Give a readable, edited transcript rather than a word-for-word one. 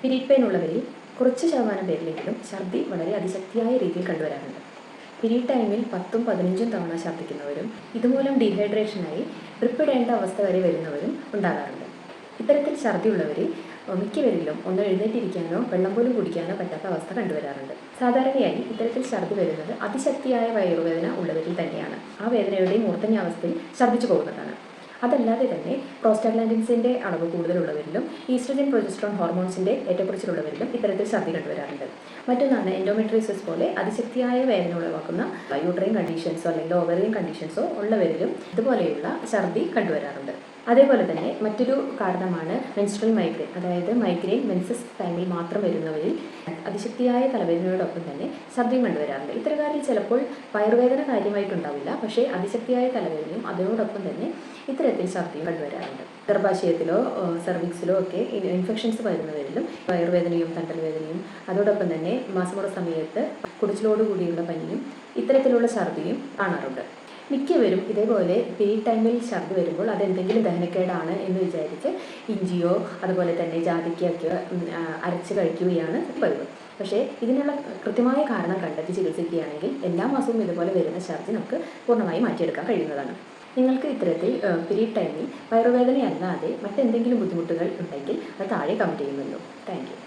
Period pain ഉള്ളവരിൽ കുറച്ച് ശതമാനം പേരിലെങ്കിലും ഛർദി വളരെ അതിശക്തിയായ രീതിയിൽ കണ്ടുവരാറുണ്ട്. പീരീഡ് ടൈമിൽ 10-15 തവണ ഛർദ്ദിക്കുന്നവരും ഇതുമൂലം ഡീഹൈഡ്രേഷനായി ഡ്രിപ്പ് ഇടേണ്ട അവസ്ഥ വരെ വരുന്നവരും ഉണ്ടാകാറുണ്ട്. ഇത്തരത്തിൽ ഛർദിയുള്ളവരിൽ മിക്കവരിലും ഒന്ന് എഴുന്നേറ്റിരിക്കാനോ വെള്ളം പോലും കുടിക്കാനോ പറ്റാത്ത അവസ്ഥ കണ്ടുവരാറുണ്ട്. സാധാരണയായി ഇത്തരത്തിൽ ഛർദി വരുന്നത് അതിശക്തിയായ വയറുവേദന ഉള്ളവരിൽ തന്നെയാണ്. ആ വേദനയുടെ മൂർധന്യാവസ്ഥയിൽ ഛർദ്ദിച്ചു പോകുന്നതാണ്. അതല്ലാതെ തന്നെ പ്രോസ്റ്റാഗ്ലാൻഡിൻസിൻ്റെ അളവ് കൂടുതലുള്ളവരിലും ഈസ്ട്രജൻ പ്രൊജസ്ട്രോൺ ഹോർമോൺസിൻ്റെ ഏറ്റക്കുറച്ചിലുള്ളവരിലും ഇത്തരത്തിൽ ഛർദി കണ്ടുവരാറുണ്ട്. മറ്റൊന്നാണ് എൻഡോമെട്രിയോസിസ് പോലെ അതിശക്തിയായ വേദന ഉളവാക്കുന്ന യൂട്രൈൻ കണ്ടീഷൻസോ അല്ലെങ്കിൽ ഓവറിയൻ കണ്ടീഷൻസോ ഉള്ളവരിലും ഇതുപോലെയുള്ള ഛർദി കണ്ടുവരാറുണ്ട്. അതേപോലെ തന്നെ മറ്റൊരു കാരണമാണ് മെൻസ്ട്രൽ മൈഗ്രെയിൻ, അതായത് മൈഗ്രെയിൻ മെൻസസ് ടൈമിൽ മാത്രം വരുന്നവരിൽ അതിശക്തിയായ തലവേദനയോടൊപ്പം തന്നെ ഛർദിയും കണ്ടുവരാറുണ്ട്. ഇത്തരക്കാരിൽ ചിലപ്പോൾ വയറുവേദന കാര്യമായിട്ടുണ്ടാവില്ല, പക്ഷേ അതിശക്തിയായ തലവേദനയും അതിനോടൊപ്പം തന്നെ ഇത്തരത്തിൽ ഛർദിയും കണ്ടുവരാറുണ്ട്. ഗർഭാശയത്തിലോ സെർവിക്സിലോ ഒക്കെ ഇൻഫെക്ഷൻസ് വരുന്നവരിലും വയറുവേദനയും തണ്ടൽ വേദനയും അതോടൊപ്പം തന്നെ മാസമുറ സമയത്ത് കുടിച്ചിലോടുകൂടിയുള്ള പനിയും ഇത്തരത്തിലുള്ള ഛർദിയും കാണാറുണ്ട്. മിക്കവരും ഇതേപോലെ പീരീഡ് ടൈമിൽ ഛർദി വരുമ്പോൾ അതെന്തെങ്കിലും ദഹനക്കേടാണ് എന്ന് വിചാരിച്ച് ഇഞ്ചിയോ അതുപോലെ തന്നെ ജാതിക്കയൊക്കെ അരച്ച് കഴിക്കുകയാണ് പതിവ്. പക്ഷേ ഇതിനുള്ള കൃത്യമായ കാരണം കണ്ടെത്തി ചികിത്സിക്കുകയാണെങ്കിൽ എല്ലാ മാസവും ഇതുപോലെ വരുന്ന ഛർദി നമുക്ക് പൂർണ്ണമായി മാറ്റിയെടുക്കാൻ കഴിയുന്നതാണ്. നിങ്ങൾക്ക് ഇത്തരത്തിൽ പീരീഡ് ടൈമിൽ വയറുവേദനയല്ലാതെ മറ്റെന്തെങ്കിലും ബുദ്ധിമുട്ടുകൾ ഉണ്ടെങ്കിൽ അത് താഴെ കമൻറ്റ് ചെയ്യുമല്ലോ. Thank you.